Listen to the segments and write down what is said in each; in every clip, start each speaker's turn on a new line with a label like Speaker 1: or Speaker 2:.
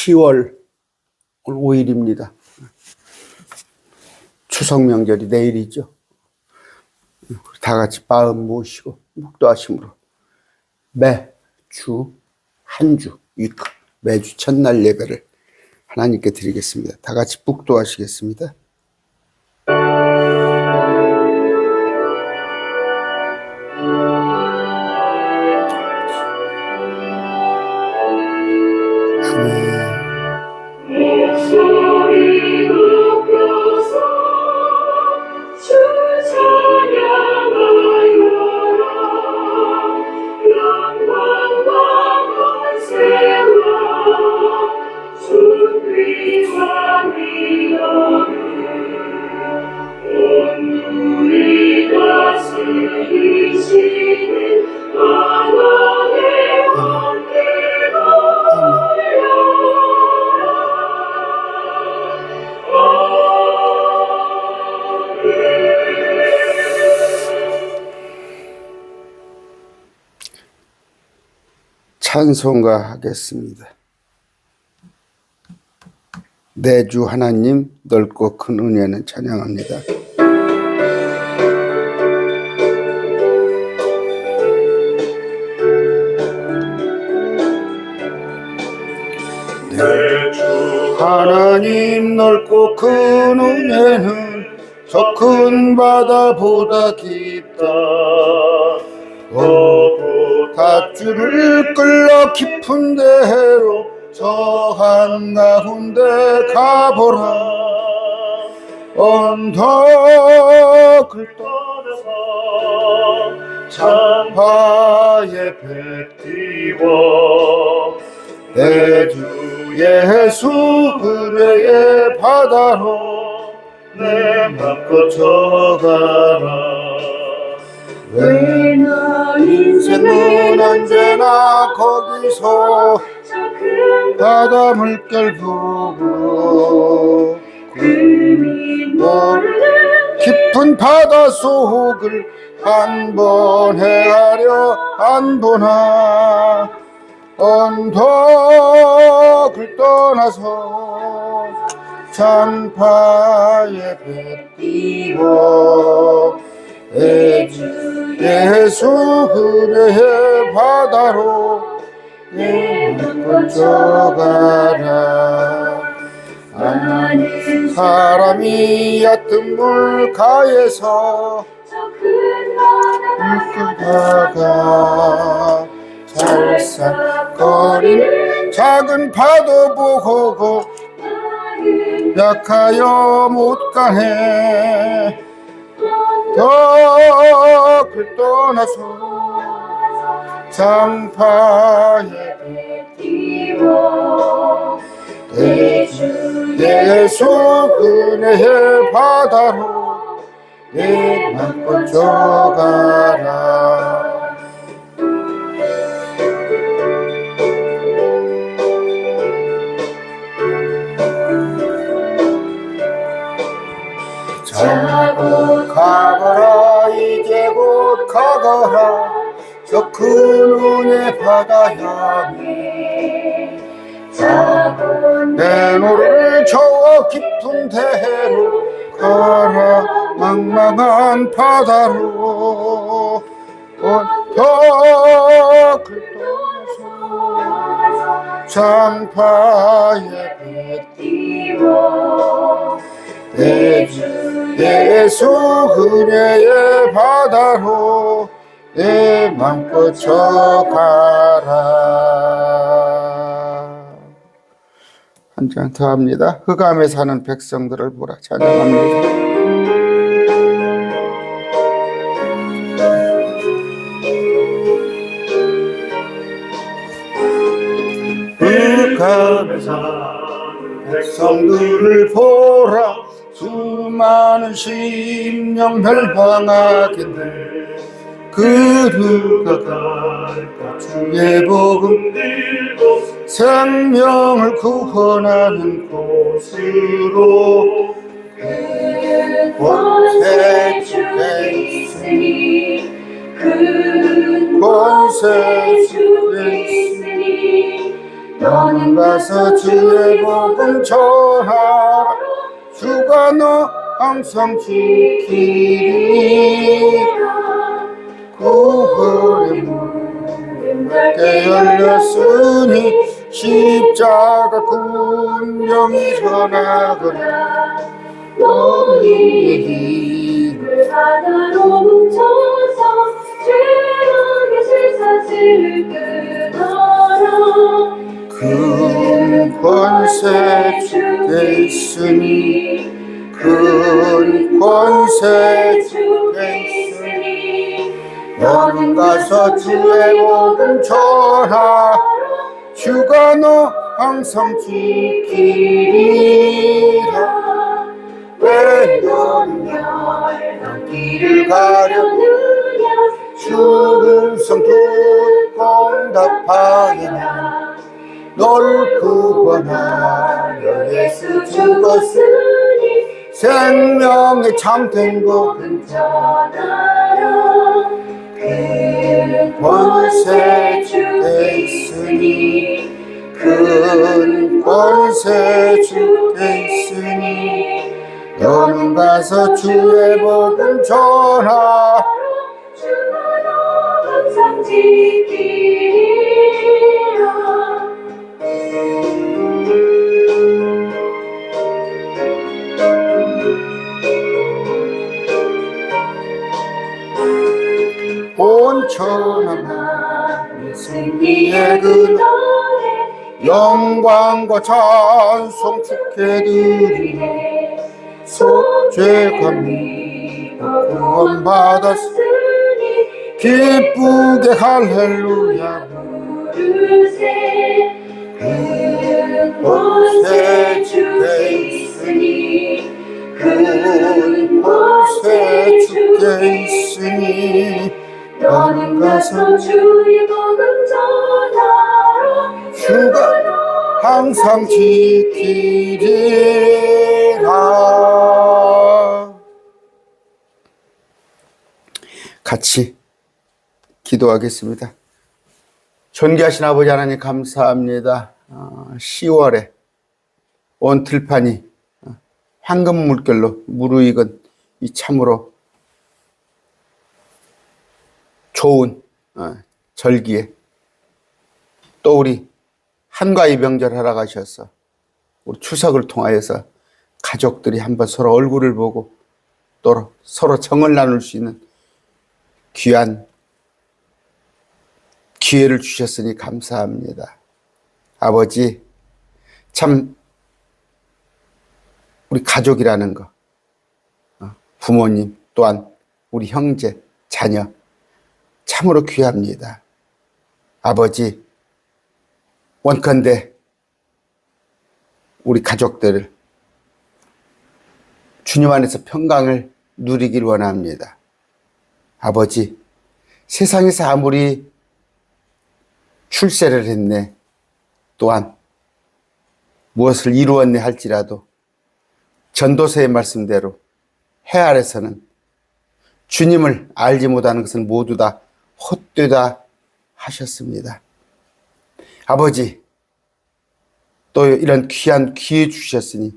Speaker 1: 10월 5일입니다. 추석 명절이 내일이죠. 다 같이 마음 모시고 묵도하심으로 매주 한 주 매주 첫날 예배를 하나님께 드리겠습니다. 다 같이 묵도하시겠습니다. 찬송가 하겠습니다. 내 주 하나님 넓고 큰 은혜는 찬양합니다. 내 주 하나님 넓고 큰 은혜는 저 큰 바다보다 깊다. 밧줄을 끌러 깊은 데로 저 한가운데 가보라. 언덕을 떠나서 창파에 배 띄워 내 주 예수 은혜의 바다로 내 맘 거쳐가라. 왜 나 인생은 언제나 거기서 바다 물결 보고 모르는 깊은 바다 속을 한 번 헤아려 안 보나. 언덕을 떠나서 창파에 배 띄워 예수 은혜의 바다로 내 맘 거쳐가라. 사람이 얕은 물가에서 물가가 살싹거리는 작은 파도 보고 약하여 못 가네. 언덕을 떠나서 창파에 배 띄워 예수 은혜의 바다로 내 맘 거쳐가라. 자, 가거라. 이제 곧 가거라. 저 큰 은혜 바다 향해 내 노를 저 깊은 데로 가라. 망망한 바다로 언덕을 떠나서 창파에 배 띄워 예수 은혜의 바다로 내 맘 거쳐가라. 한 장 더 합니다. 흑암에 사는 백성들을 보라. 찬양합니다. 흑암에 사는 백성들을 보라. 수많은 심령 멸망하겠네. 그들과 갈까 주의 복음 들고 생명을 구원하는 곳으로 그곳에 주가 있으니 그곳에 주가 있으니 너는 가서 주의 복음 전하라. 주가 너 항상 지키리라. 구원의 문 넓게 열렸으니 십자가 군명이 전하거라. 너희의 힘을
Speaker 2: 바다로 뭉쳐서 죄악의 쇠사슬을 끊어라.
Speaker 1: 큰 권세 주께 있으니 큰 권세 주께 있으니 너는 가서 주의 복음 전하. 주가 너 항상 지키리라. 왜 너는 멸망 길을 가려느냐. 주 음성 듣고 응답하여라. 널 구원하려 예수 죽었으니 생명의 참된 복음
Speaker 2: 전하라. 큰
Speaker 1: 권세 주께 있으니 큰 권세 주께 있으니 너는 가서 주의 복음 전하.
Speaker 2: 주가 너 항상 지키리라.
Speaker 1: 온 천하만 승리의 그 영광과 찬송 주께 드리네. 죄감이 구원받았으니 기쁘게 할렐루야
Speaker 2: 부르세. 큰 권세 주께 있으니
Speaker 1: 큰 권세 주께 있으니
Speaker 2: 너는 가서 주의 복음 전하라.
Speaker 1: 주가 항상 지키리라. 같이 기도하겠습니다. 존귀하신 아버지 하나님 감사합니다. 10월에 온 들판이 황금 물결로 무르익은 이 참으로 좋은 절기에 또 우리 한가위 명절하러 가셔서 우리 추석을 통하여서 가족들이 한번 서로 얼굴을 보고 또 서로 정을 나눌 수 있는 귀한 기회를 주셨으니 감사합니다. 아버지, 참 우리 가족이라는 거, 부모님 또한 우리 형제, 자녀 참으로 귀합니다. 아버지, 원컨대 우리 가족들을 주님 안에서 평강을 누리길 원합니다. 아버지, 세상에서 아무리 출세를 했네, 또한 무엇을 이루었네 할지라도 전도서의 말씀대로 해 아래서는 주님을 알지 못하는 것은 모두 다 헛되다 하셨습니다. 아버지, 또 이런 귀한 기회 주셨으니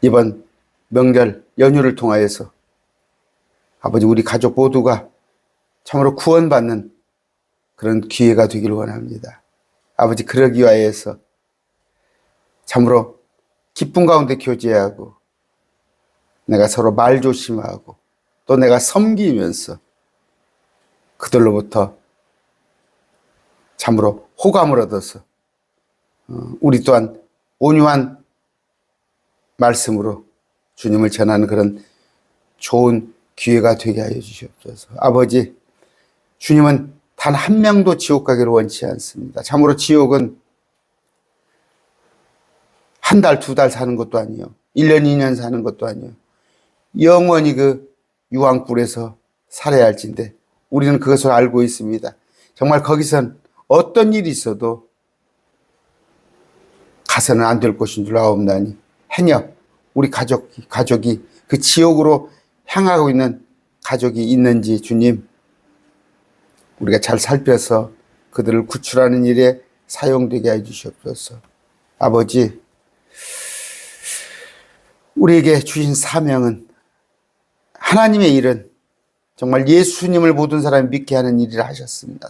Speaker 1: 이번 명절 연휴를 통하여서 아버지 우리 가족 모두가 참으로 구원받는 그런 기회가 되기를 원합니다. 아버지, 그러기 위하여서 참으로 기쁨 가운데 교제하고 내가 서로 말 조심하고 또 내가 섬기면서 그들로부터 참으로 호감을 얻어서 우리 또한 온유한 말씀으로 주님을 전하는 그런 좋은 기회가 되게 하여 주시옵소서. 아버지, 주님은 단 한 명도 지옥 가기를 원치 않습니다. 참으로 지옥은 한 달, 두 달 사는 것도 아니요, 1년, 2년 사는 것도 아니요, 영원히 그 유황불에서 살아야 할진데 우리는 그것을 알고 있습니다. 정말 거기선 어떤 일이 있어도 가서는 안 될 곳인 줄 아옵나니 행여 우리 가족이 그 지옥으로 향하고 있는 가족이 있는지 주님, 우리가 잘 살펴서 그들을 구출하는 일에 사용되게 해 주시옵소서. 아버지, 우리에게 주신 사명은 하나님의 일은 정말 예수님을 모든 사람이 믿게 하는 일이라 하셨습니다.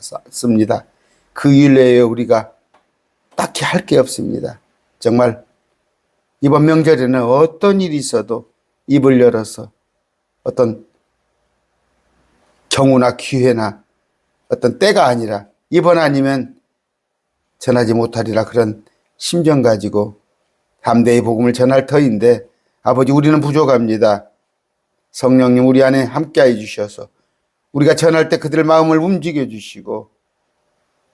Speaker 1: 그 일 외에 우리가 딱히 할 게 없습니다. 정말 이번 명절에는 어떤 일이 있어도 입을 열어서 어떤 경우나 기회나 어떤 때가 아니라 이번 아니면 전하지 못하리라 그런 심정 가지고 담대히 복음을 전할 터인데 아버지 우리는 부족합니다. 성령님 우리 안에 함께해 주셔서 우리가 전할 때 그들의 마음을 움직여 주시고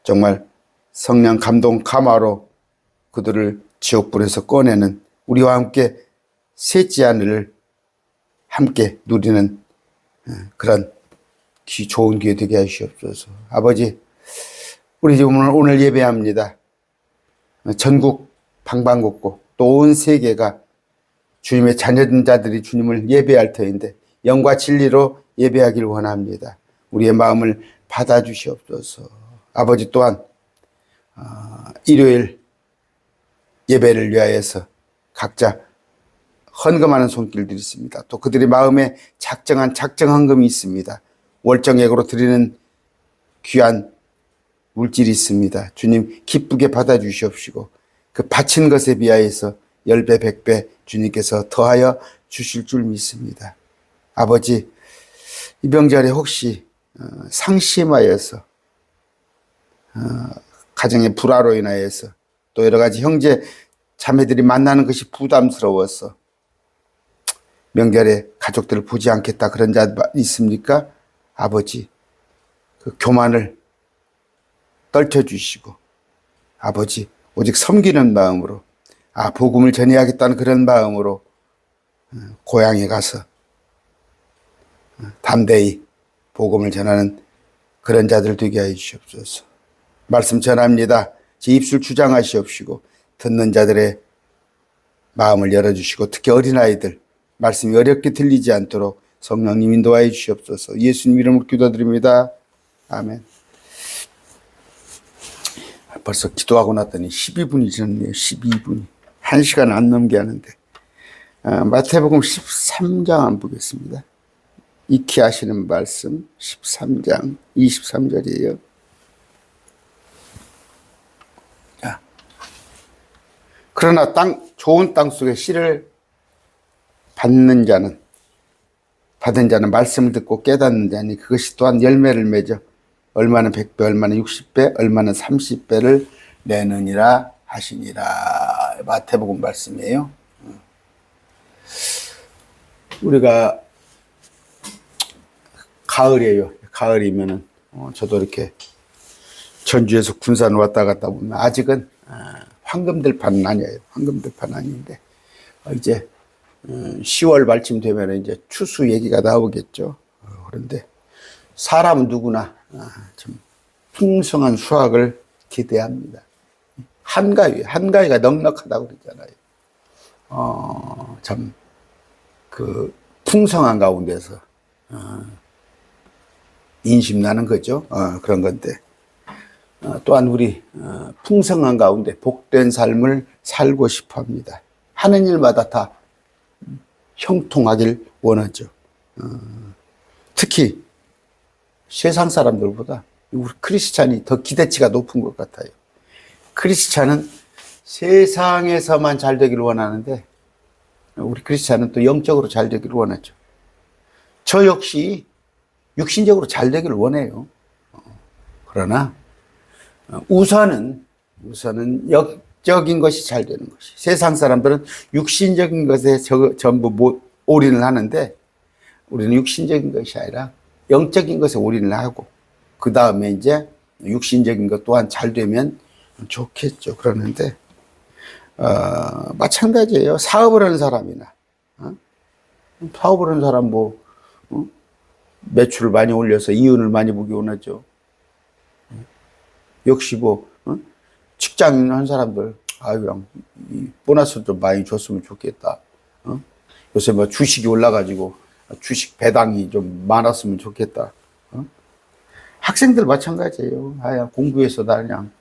Speaker 1: 정말 성령 감동 감화로 그들을 지옥불에서 꺼내는 우리와 함께 셋지 하늘을 함께 누리는 그런 좋은 기회 되게 하시옵소서. 아버지 우리 지금 오늘 예배합니다. 전국 방방곡곡 또 온 세계가 주님의 자녀자들이 주님을 예배할 터인데 영과 진리로 예배하길 원합니다. 우리의 마음을 받아주시옵소서. 아버지 또한 일요일 예배를 위하여서 각자 헌금하는 손길들이 있습니다. 또 그들의 마음에 작정한 작정헌금이 있습니다. 월정액으로 드리는 귀한 물질이 있습니다. 주님 기쁘게 받아주시옵시고 그 바친 것에 비하여서 10배 100배 주님께서 더하여 주실 줄 믿습니다. 아버지 이 명절에 혹시 상심하여서 가정의 불화로 인하여서 또 여러 가지 형제 자매들이 만나는 것이 부담스러워서 명절에 가족들을 보지 않겠다 그런 자 있습니까? 아버지 그 교만을 떨쳐주시고 아버지 오직 섬기는 마음으로 복음을 전해야겠다는 그런 마음으로 고향에 가서 담대히 복음을 전하는 그런 자들 되게 하여 주시옵소서. 말씀 전합니다. 제 입술 주장하시옵시고 듣는 자들의 마음을 열어주시고 특히 어린아이들 말씀이 어렵게 들리지 않도록 성령님 인도하여 주시옵소서. 예수님 이름으로 기도드립니다. 아멘. 벌써 기도하고 났더니 12분이 지났네요. 12분이. 1시간 안 넘게 하는데 마태복음 13장 안 보겠습니다. 익히 하시는 말씀 13장 23절이에요. 자, 그러나 좋은 땅 속에 씨를 받은 자는 말씀을 듣고 깨닫는 자니 그것이 또한 열매를 맺어 얼마는 100배, 얼마는 60배, 얼마는 30배를 내느니라 하시니라. 마태복음 말씀이에요. 우리가 가을이에요. 가을이면은 저도 이렇게 전주에서 군산 왔다 갔다 보면 아직은 황금들판은 아니에요. 황금들판 아닌데 이제 10월 말쯤 되면 이제 추수 얘기가 나오겠죠. 그런데 사람은 누구나 좀 풍성한 수확을 기대합니다. 한가위가 넉넉하다고 그러잖아요. 참 그 풍성한 가운데서 인심나는 거죠. 그런 건데 또한 우리 풍성한 가운데 복된 삶을 살고 싶어 합니다. 하는 일마다 다 형통하길 원하죠. 특히 세상 사람들보다 우리 크리스찬이 더 기대치가 높은 것 같아요. 크리스찬은 세상에서만 잘 되기를 원하는데 우리 크리스찬은 또 영적으로 잘 되기를 원하죠. 저 역시 육신적으로 잘 되기를 원해요. 그러나 우선은 영적인 것이 잘 되는 것이. 세상 사람들은 육신적인 것에 전부 올인을 하는데 우리는 육신적인 것이 아니라 영적인 것에 올인을 하고 그 다음에 이제 육신적인 것 또한 잘 되면 좋겠죠. 그러는데 마찬가지예요. 사업을 하는 사람이나 사업을 하는 사람 매출을 많이 올려서 이윤을 많이 보기 원하죠. 역시 직장인 한 사람들 그냥 보너스 좀 많이 줬으면 좋겠다. 요새 주식이 올라가지고 주식 배당이 좀 많았으면 좋겠다. 학생들 마찬가지예요. 공부해서 다 그냥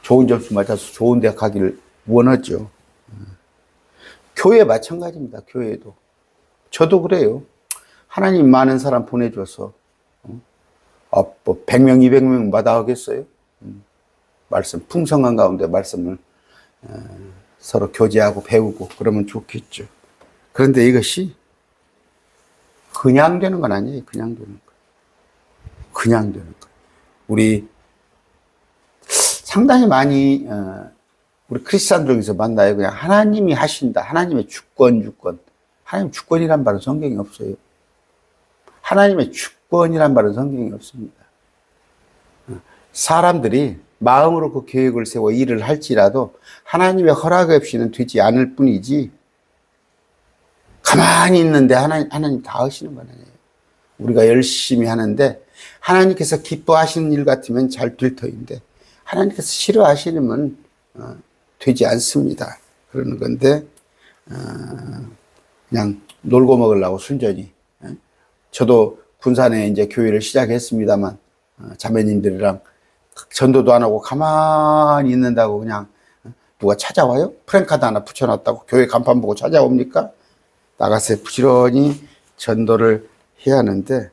Speaker 1: 좋은 점수 맞아서 좋은 데 가기를 원하죠. 교회 마찬가지입니다. 교회도. 저도 그래요. 하나님 많은 사람 보내줘서 뭐 100명, 200명 마다하겠어요? 말씀, 풍성한 가운데 말씀을 서로 교제하고 배우고 그러면 좋겠죠. 그런데 이것이 그냥 되는 건 아니에요. 그냥 되는 거. 그냥 되는 거. 우리 상당히 많이 우리 크리스찬들 중에서 만나요. 그냥 하나님이 하신다. 하나님의 주권. 하나님 주권이란 말은 성경에 없어요. 하나님의 주권이란 말은 성경에 없습니다. 사람들이 마음으로 그 계획을 세워 일을 할지라도 하나님의 허락 없이는 되지 않을 뿐이지, 가만히 있는데 하나님 다 하시는 건 아니에요. 우리가 열심히 하는데 하나님께서 기뻐하시는 일 같으면 잘 될 터인데 하나님께서 싫어하시면 되지 않습니다. 그러는 건데 그냥 놀고 먹으려고 순전히. 저도 군산에 이제 교회를 시작했습니다만 자매님들이랑 전도도 안 하고 가만히 있는다고 그냥 누가 찾아와요? 프랭카드 하나 붙여놨다고 교회 간판 보고 찾아옵니까? 나가서 부지런히 전도를 해야 하는데,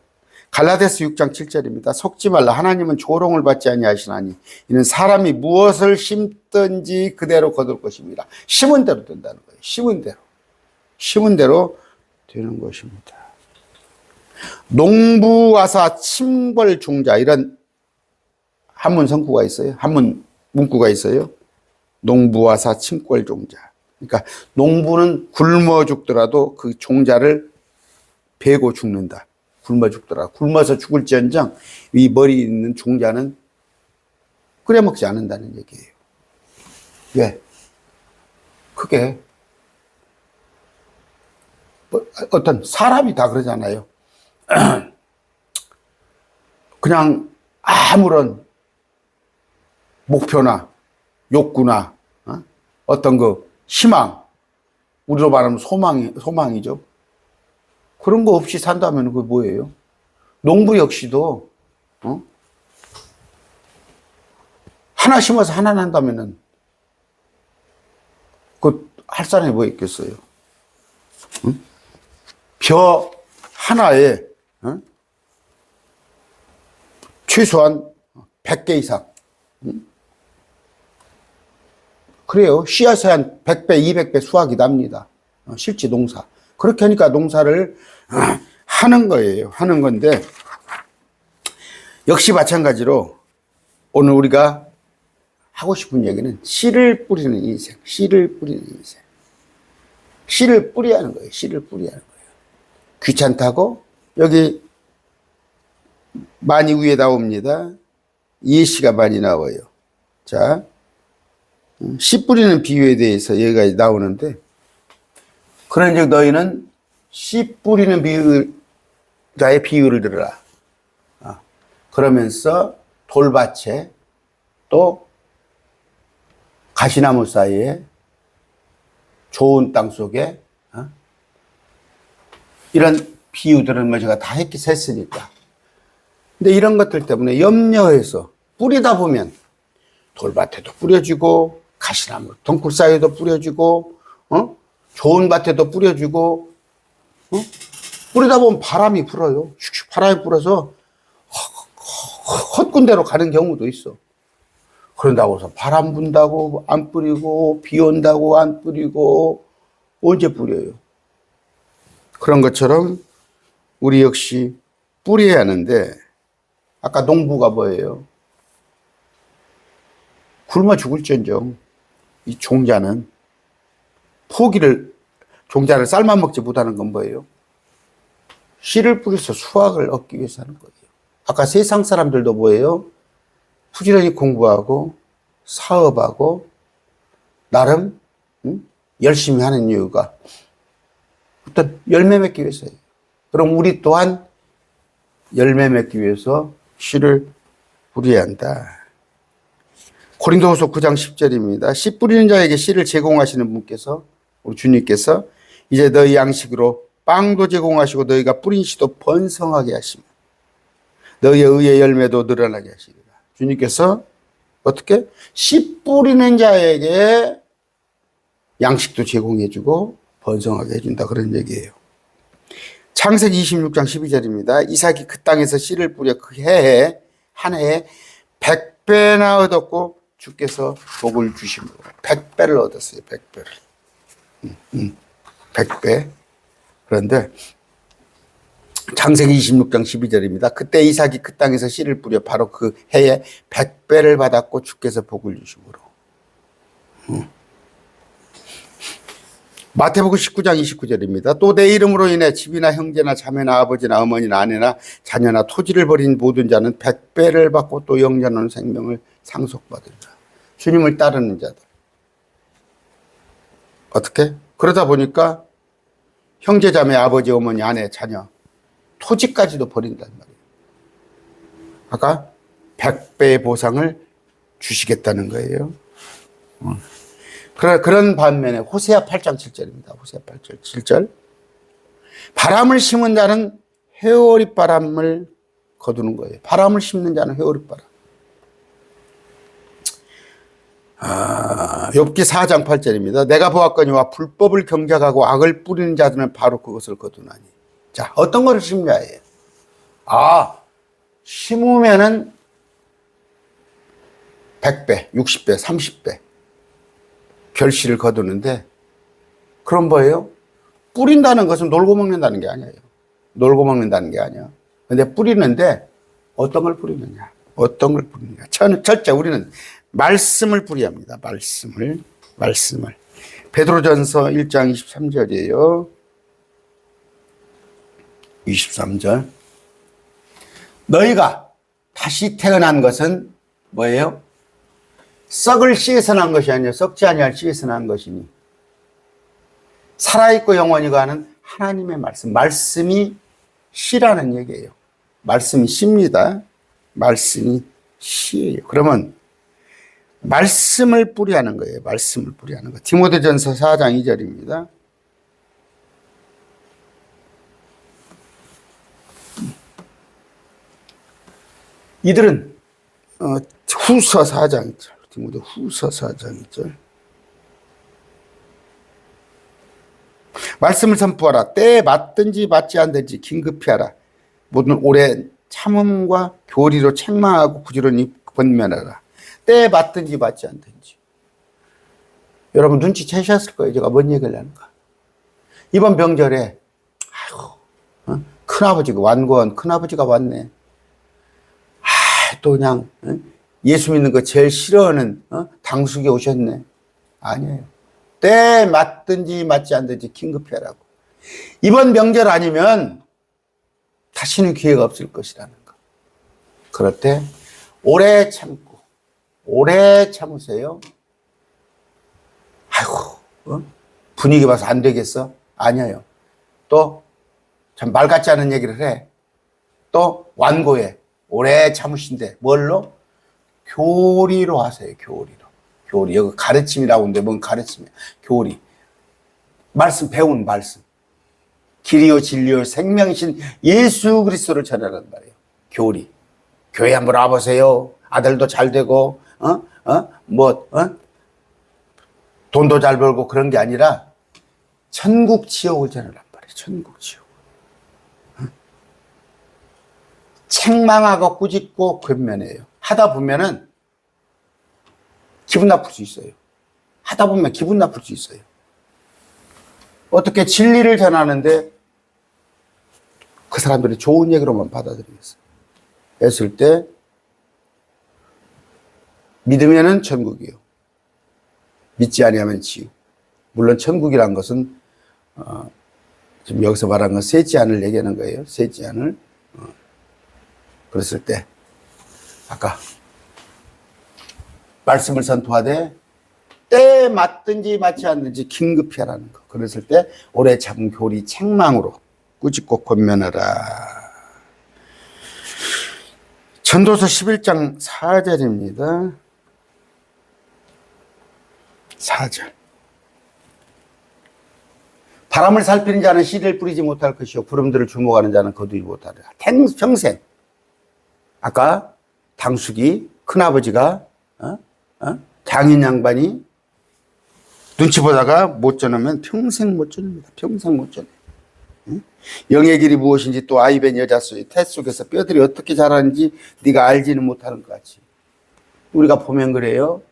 Speaker 1: 갈라디아서 6장 7절입니다. 속지 말라. 하나님은 조롱을 받지 아니하시나니 이는 사람이 무엇을 심든지 그대로 거둘 것입니다. 심은 대로 된다는 거예요. 심은 대로 되는 것입니다. 농부와사 침벌종자, 이런 한문 성구가 있어요. 한문 문구가 있어요. 농부와사 침벌종자. 그러니까 농부는 굶어 죽더라도 그 종자를 베고 죽는다. 굶어 죽더라. 굶어서 죽을지언정 이 머리 있는 종자는 끓여 먹지 않는다는 얘기예요. 왜? 그게 어떤 사람이 다 그러잖아요. 그냥 아무런 목표나 욕구나 어떤 그 희망, 우리로 말하면 소망이죠. 그런 거 없이 산다면 그게 뭐예요? 농부 역시도 하나 심어서 하나 난다면은 그 할 사람이 뭐 있겠어요? 벼 하나에 최소한 100개 이상. 그래요. 씨앗에 한 100배, 200배 수확이 납니다. 실제 농사. 그렇게 하니까 농사를 하는 거예요. 하는 건데, 역시 마찬가지로 오늘 우리가 하고 싶은 얘기는 씨를 뿌리는 인생. 씨를 뿌리는 인생. 씨를 뿌려야 하는 거예요. 씨를 뿌려야 하는 거예요. 귀찮다고 여기 많이 위에 나옵니다. 예시가 많이 나와요. 자, 씨 뿌리는 비유에 대해서 여기가 나오는데, 그런즉 너희는 씨 뿌리는 자의 비유를 들으라. 그러면서 돌밭에 또 가시나무 사이에 좋은 땅 속에 이런 비유들은 뭐 제가 다 했으니까. 근데 이런 것들 때문에 염려해서 뿌리다 보면 돌밭에도 뿌려지고 가시나무 덩굴 사이에도 뿌려지고 좋은 밭에도 뿌려지고 뿌리다 보면 바람이 불어요. 슉슉 바람이 불어서 헛군대로 가는 경우도 있어. 그런다고 해서 바람 분다고 안 뿌리고 비 온다고 안 뿌리고 언제 뿌려요? 그런 것처럼 우리 역시 뿌려야 하는데, 아까 농부가 뭐예요? 굶어 죽을지언정 이 종자는 종자를 삶아 먹지 못하는 건 뭐예요? 씨를 뿌려서 수확을 얻기 위해서 하는 거예요. 아까 세상 사람들도 뭐예요? 부지런히 공부하고 사업하고 나름 열심히 하는 이유가 어떤 열매 맺기 위해서예요. 그럼 우리 또한 열매 맺기 위해서 씨를 뿌려야 한다. 고린도후서 9장 10절입니다. 씨 뿌리는 자에게 씨를 제공하시는 분께서, 우리 주님께서 이제 너희 양식으로 빵도 제공하시고 너희가 뿌린 씨도 번성하게 하시며 너희의 의의 열매도 늘어나게 하시리라. 주님께서 어떻게? 씨 뿌리는 자에게 양식도 제공해주고 번성하게 해준다. 그런 얘기예요. 창세기 26장 12절입니다. 이삭이 그 땅에서 씨를 뿌려 그 해에 한 해에 100배나 얻었고 주께서 복을 주심으로 100배를 얻었어요. 100배를. 100배. 그런데 창세기 26장 12절입니다. 그때 이삭이 그 땅에서 씨를 뿌려 바로 그 해에 100배를 받았고 주께서 복을 주심으로. 마태복음 19장 29절입니다. 또 내 이름으로 인해 집이나 형제나 자매나 아버지나 어머니나 아내나 자녀나 토지를 버린 모든 자는 100배를 받고 또 영원한 생명을 상속받으리라. 주님을 따르는 자들. 어떻게? 그러다 보니까 형제 자매 아버지 어머니 아내 자녀 토지까지도 버린단 말이에요. 아까 100배의 보상을 주시겠다는 거예요. 그런 반면에 호세아 8장 7절입니다. 호세아 8장 7절. 바람을 심은 자는 회오리 바람을 거두는 거예요. 바람을 심는 자는 회오리 바람. 욥기 4장 8절입니다. 내가 보았거니와 불법을 경작하고 악을 뿌리는 자들은 바로 그것을 거두나니. 자, 어떤 것을 심냐예요. 심으면은 100배, 60배, 30배 결실을 거두는데, 그런 거예요. 뿌린다는 것은 놀고 먹는다는 게 아니에요. 놀고 먹는다는 게 아니야. 근데 뿌리는데 어떤 걸 뿌리느냐? 어떤 걸 뿌리느냐? 첫째, 우리는 말씀을 뿌려야 합니다. 말씀을. 베드로전서 1장 23절이에요. 23절. 너희가 다시 태어난 것은 뭐예요? 썩을 씨에서 난 것이 아니라 썩지 아니할 씨에서 난 것이니 살아있고 영원히 가는 하나님의 말씀이 씨라는 얘기예요. 말씀이 씨입니다. 말씀이 씨예요. 그러면 말씀을 뿌리하는 거예요. 말씀을 뿌리하는 거. 디모데전서 4장 2절입니다. 이들은 후서 4장 2절. 디모데 후서 4장 2절. 말씀을 선포하라. 때에 맞든지 맞지 않든지 긴급히 하라. 모든 오래 참음과 교리로 책망하고 부지런히 권면하라. 때에 맞든지 맞지 않든지. 여러분 눈치채셨을 거예요. 제가 뭔 얘기를 하는가. 이번 명절에 큰아버지가 완고한 큰아버지가 왔네. 또 그냥 예수 믿는 거 제일 싫어하는 당숙이 오셨네. 아니에요. 때에 맞든지 맞지 않든지 긴급히 하라고. 이번 명절 아니면 다시는 기회가 없을 것이라는 거. 그럴 때 오래 참고 오래 참으세요. 분위기 봐서 안 되겠어? 아니에요. 또 참 말 같지 않은 얘기를 해. 또 완고해. 오래 참으신데 뭘로? 교리로 하세요. 교리. 여기 가르침이라고 하는데 뭔 가르침이야. 교리. 말씀 배운 말씀. 길이요 진리요 생명이신 예수 그리스도를 전하란 말이에요. 교리. 교회 한번 와보세요. 아들도 잘 되고 돈도 잘 벌고 그런 게 아니라 천국 지옥을 전하란 말이에요. 천국 지옥. 책망하고 꾸짖고 권면해요. 하다 보면은 기분 나쁠 수 있어요. 하다 보면 기분 나쁠 수 있어요. 어떻게 진리를 전하는데 그 사람들이 좋은 얘기로만 받아들이겠어요. 했을 때 믿으면은 천국이요. 믿지 아니하면 지옥. 물론 천국이란 것은 지금 여기서 말한 건 셋지 않을 얘기하는 거예요. 셋지 않을. 그랬을 때 아까 말씀을 선포하되 때에 맞든지 맞지 않든지 긴급히 하라는 거. 그랬을 때 오래 참은 교리 책망으로 꾸짖고 권면하라. 전도서 11장 4절입니다. 4절. 바람을 살피는 자는 씨를 뿌리지 못할 것이요 구름들을 주목하는 자는 거두지 못하리라. 평생. 아까 당숙이 큰아버지가 장인 양반이 눈치 보다가 못 전하면 평생 못 전합니다. 평생 못 전해요. 영의 길이 무엇인지 또 아이벤 여자수의 태 속에서 뼈들이 어떻게 자라는지 네가 알지는 못하는 것 같이. 우리가 보면 그래요.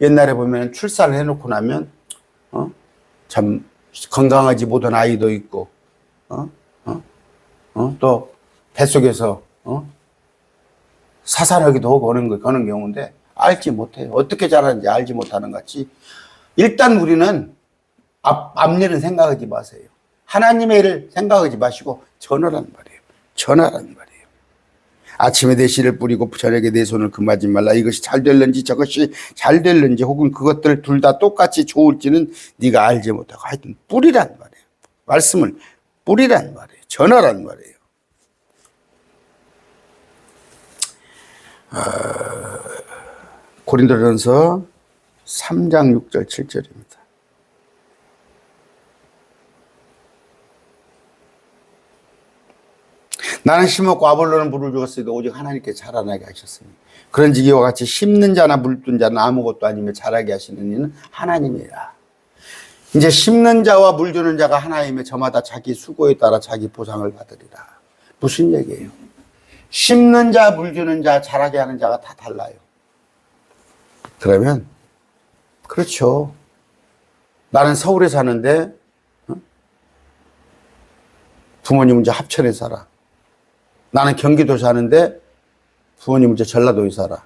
Speaker 1: 옛날에 보면 출산을 해놓고 나면 참 건강하지 못한 아이도 있고 또 뱃속에서 사살하기도 하고 그런 경우인데 알지 못해요. 어떻게 자라는지 알지 못하는 것 같이. 일단 우리는 앞일은 생각하지 마세요. 하나님의 일을 생각하지 마시고 전하란 말이에요. 전하란 말이에요. 아침에 내 씨를 뿌리고 저녁에 내 손을 금하지 말라. 이것이 잘 될는지 저것이 잘 될는지 혹은 그것들 둘 다 똑같이 좋을지는 네가 알지 못하고 하여튼 뿌리란 말이에요. 말씀을 뿌리란 말이에요. 전하란 말이에요. 고린도전서 3장 6절 7절입니다. 나는 심었고 아볼로는 물을 주었으니 오직 하나님께 자라나게 하셨으니 그런즉 이와 같이 심는 자나 물든 자는 아무것도 아니며 자라게 하시는 이는 하나님이라. 이제 심는 자와 물 주는 자가 하나이며 저마다 자기 수고에 따라 자기 보상을 받으리라. 무슨 얘기예요? 심는 자, 물 주는 자, 자라게 하는 자가 다 달라요. 그러면 그렇죠. 나는 서울에 사는데 부모님은 이제 합천에 살아. 나는 경기도 사는데 부모님은 이제 전라도에 살아.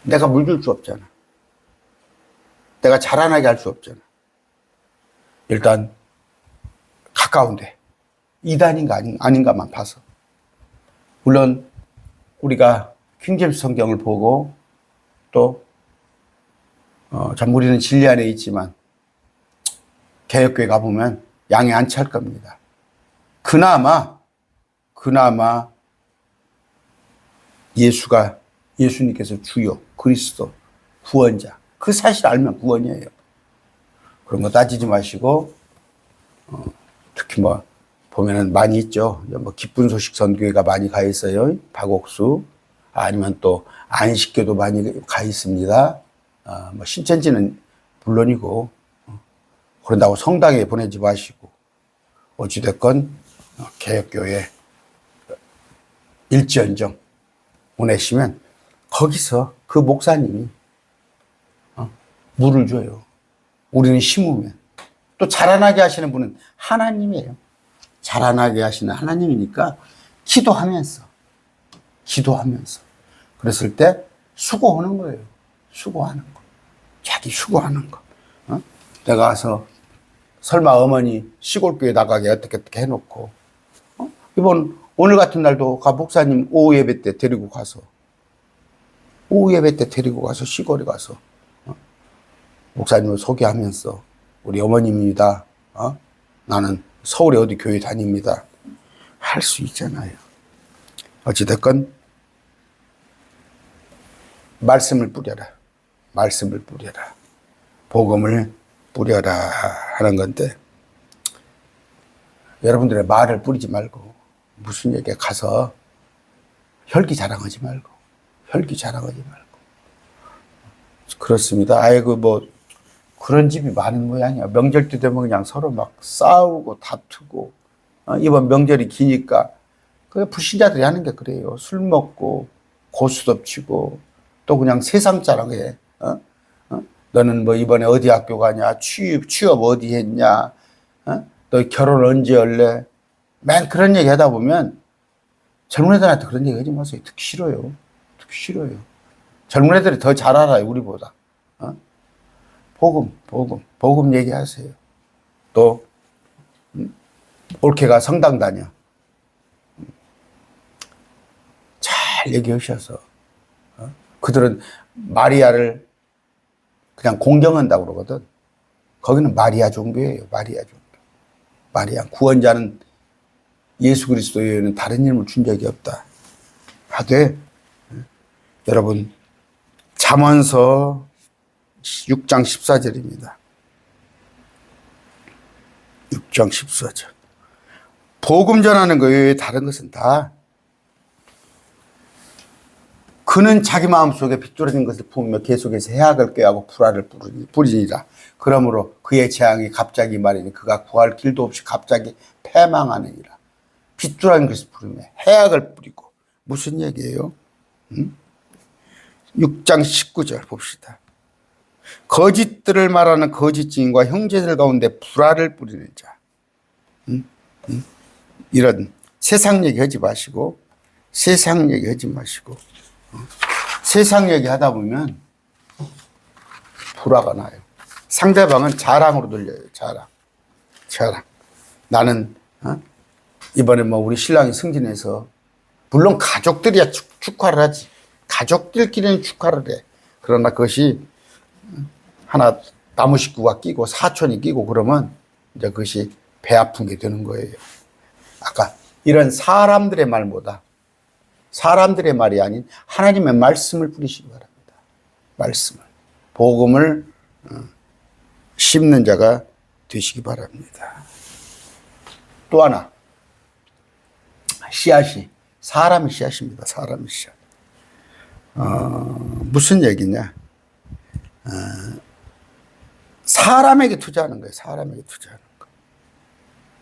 Speaker 1: 내가 물 줄 수 없잖아. 내가 자라나게 할 수 없잖아. 일단 가까운데 이단인가 아닌가만 봐서. 물론 우리가 킹제임스 성경을 보고 또 참 우리는 진리 안에 있지만 개혁교회 가보면 양이 안 찰 겁니다. 그나마 예수님께서 주요 그리스도 구원자 그 사실 알면 구원이에요. 그런 거 따지지 마시고 특히 뭐 보면은 많이 있죠. 뭐 기쁜 소식 선교회가 많이 가 있어요. 박옥수 아니면 또 안식교도 많이 가 있습니다. 뭐 신천지는 물론이고 그런다고 성당에 보내지 마시고 어찌됐건 개혁교회 일지연정 보내시면 거기서 그 목사님이 물을 줘요. 우리는 심으면 또 자라나게 하시는 분은 하나님이에요. 자라나게 하시는 하나님이니까 기도하면서 그랬을 때 수고하는 거예요. 수고하는 거. 자기 수고하는 거. 내가 가서 설마 어머니 시골교회 나가게 어떻게 해놓고 오늘 같은 날도 목사님 오후 예배 때 데리고 가서 시골에 가서 목사님을 소개하면서 우리 어머님입니다. 나는 서울에 어디 교회 다닙니다. 할 수 있잖아요. 어찌됐건 말씀을 뿌려라. 복음을 뿌려라 하는 건데 여러분들의 말을 뿌리지 말고 무슨 얘기에 가서 혈기 자랑하지 말고 그렇습니다. 아이고 뭐 그런 집이 많은 모양이야. 명절 때 되면 그냥 서로 막 싸우고 다투고 이번 명절이 기니까 그 불신자들이 하는 게 그래요. 술 먹고 고수 덮치고 또 그냥 세상 자랑해. 너는 뭐 이번에 어디 학교 가냐? 취업 어디 했냐? 너 결혼 언제 할래? 맨 그런 얘기 하다 보면 젊은 애들한테 그런 얘기 하지 마세요. 듣기 싫어요. 젊은 애들이 더 잘 알아요, 우리보다. 복음 얘기하세요. 또 올케가 성당 다녀. 잘 얘기하셔서 그들은 마리아를 그냥 공경한다고 그러거든. 거기는 마리아 종교예요. 마리아 구원자는 예수 그리스도 외에는 다른 이름을 준 적이 없다. 하되 여러분 잠언서 6장 14절입니다. 6장 14절. 복음 전하는 거 외에 다른 것은 다 그는 자기 마음속에 빗줄어진 것을 품으며 계속해서 해악을 꾀하고 불화를 부리니라. 그러므로 그의 재앙이 갑자기 말이니 그가 구할 길도 없이 갑자기 패망하느니라. 빗줄어진 것을 부르며 해악을 뿌리고. 무슨 얘기예요? 6장 19절 봅시다. 거짓들을 말하는 거짓 증인과 형제들 가운데 불화를 뿌리는 자. 이런 세상 얘기 하지 마시고, 세상 얘기 하지 마시고, 세상 얘기 하다 보면 불화가 나요. 상대방은 자랑으로 들려요. 자랑. 나는 이번에 뭐 우리 신랑이 승진해서, 물론 가족들이야 축하를 하지. 가족들끼리는 축하를 해. 그러나 그것이 하나 나무 식구가 끼고 사촌이 끼고 그러면 이제 그것이 배 아픈 게 되는 거예요. 아까 이런 사람들의 말보다, 사람들의 말이 아닌 하나님의 말씀을 뿌리시기 바랍니다. 말씀을, 복음을 심는 자가 되시기 바랍니다. 또 하나, 씨앗이 사람의 씨앗입니다. 사람의 씨앗. 무슨 얘기냐? 사람에게 투자하는 거예요. 사람에게 투자하는 거.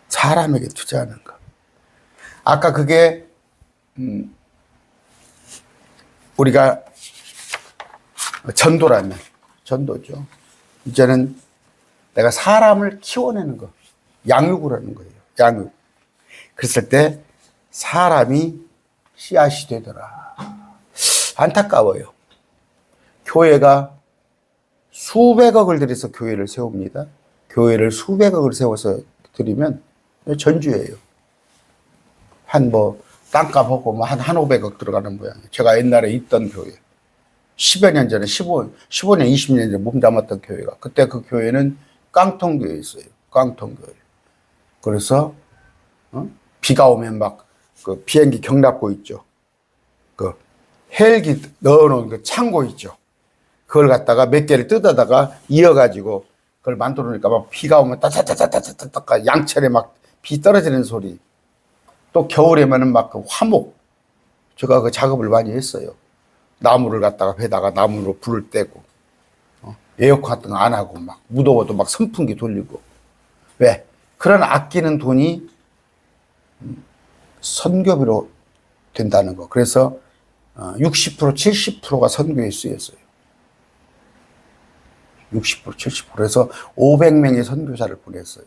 Speaker 1: 사람에게 투자하는 거. 아까 그게 우리가 전도라면 전도죠. 이제는 내가 사람을 키워내는 거, 양육을 하는 거예요. 양육. 그랬을 때 사람이 씨앗이 되더라. 안타까워요. 교회가 수백억을 들여서 교회를 세웁니다. 교회를 수백억을 세워서 드리면 전주예요. 한 땅값 하고 한 500억 들어가는 모양이에요. 제가 옛날에 있던 교회. 10여 년 전에, 15년, 20년 전에 몸담았던 교회가. 그때 그 교회는 깡통교회였어요. 깡통교회. 그래서, 비가 오면 그 비행기 경납고 있죠. 그 헬기 넣어놓은 그 창고 있죠. 그걸 갖다가 몇 개를 뜯어다가 이어가지고 그걸 만들어 놓으니까 막 비가 오면 따따따따따따 양철에 막 비 떨어지는 소리. 또 겨울에면은 막 그 화목. 제가 그 작업을 많이 했어요. 나무를 갖다가 배다가 나무로 불을 떼고, 에어컨 같은 거 안 하고 막 무더워도 막 선풍기 돌리고. 왜? 그런 아끼는 돈이 선교비로 된다는 거. 그래서 60%, 70%가 선교에 쓰였어요. 60%, 70%. 그래서 500명의 선교사를 보냈어요.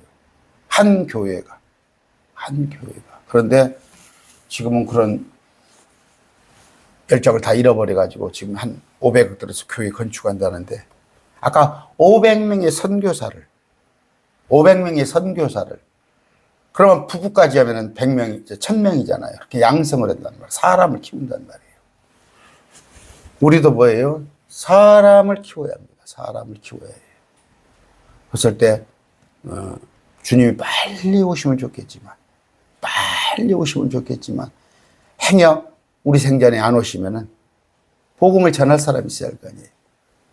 Speaker 1: 한 교회가. 그런데 지금은 그런 열정을 다 잃어버려가지고 지금 한 500억 들어서 교회 건축한다는데, 아까 500명의 선교사를 그러면 부부까지 하면은 100명이, 1000명이잖아요. 그렇게 양성을 한단 말이에요. 사람을 키운단 말이에요. 우리도 뭐예요? 사람을 키워야 합니다. 사람을 키워야 해요. 그랬을 때, 주님이 빨리 오시면 좋겠지만, 행여 우리 생전에 안 오시면은 복음을 전할 사람이 있어야 할 거 아니에요.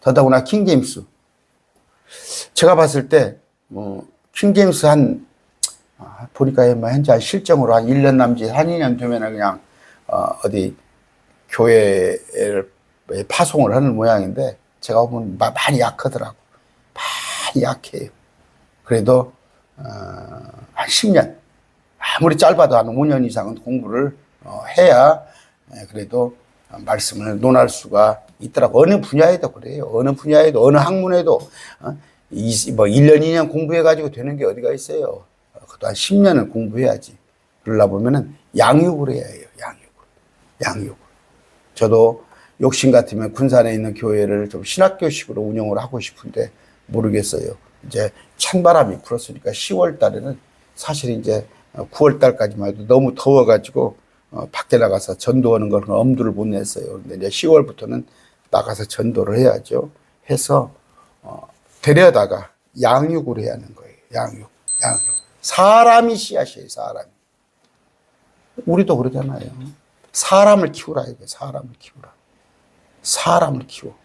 Speaker 1: 더더구나 킹제임스. 제가 봤을 때, 킹제임스 보니까 현재 실정으로 한 1년 남짓, 한 2년 되면은 그냥, 어디 교회를 파송을 하는 모양인데, 제가 보면 많이 약하더라고. 많이 약해요. 그래도, 한 10년, 아무리 짧아도 한 5년 이상은 공부를 해야 그래도 말씀을 논할 수가 있더라고. 어느 분야에도 그래요. 어느 분야에도, 어느 학문에도 1년, 2년 공부해가지고 되는 게 어디가 있어요. 그것도 한 10년을 공부해야지. 그러려 보면은 양육을 해야 해요. 양육을. 저도 욕심 같으면 군산에 있는 교회를 좀 신학교식으로 운영을 하고 싶은데 모르겠어요. 이제 찬바람이 불었으니까 10월 달에는 사실 이제 9월 달까지만 해도 너무 더워가지고 밖에 나가서 전도하는 걸 엄두를 못 냈어요. 근데 이제 10월부터는 나가서 전도를 해야죠. 해서 데려다가 양육을 해야 하는 거예요. 양육. 사람이 씨앗이에요. 사람이. 우리도 그러잖아요. 사람을 키우라 이거예요. 사람을 키워.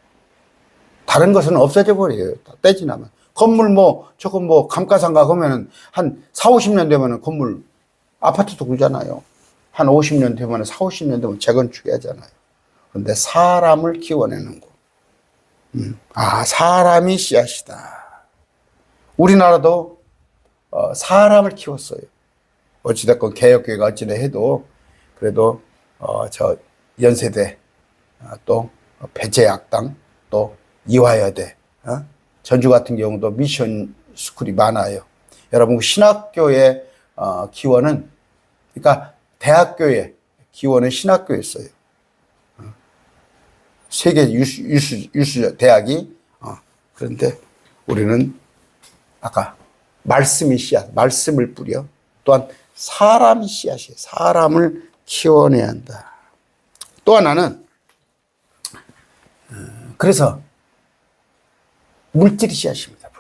Speaker 1: 다른 것은 없어져 버려요. 다 떼지나면. 건물 조금 감가상가 하면은 한 4, 50년 되면은 건물, 아파트도 그러잖아요. 한 50년 되면은 4, 50년 되면 재건축 하잖아요. 그런데 사람을 키워내는 곳. 사람이 씨앗이다. 우리나라도 사람을 키웠어요. 어찌됐건 개혁교회가 어찌나 해도 그래도 저 연세대, 또 배재학당, 또 이화여대, 전주 같은 경우도 미션 스쿨이 많아요. 여러분 신학교의 기원은, 그러니까 대학교의 기원은 신학교였어요. 세계 유수 대학이. 그런데 우리는 아까 말씀이 씨앗, 말씀을 뿌려, 또한 사람이 씨앗이에요. 사람을 키워내야 한다. 또 하나는 그래서 물질이 씨앗입니다.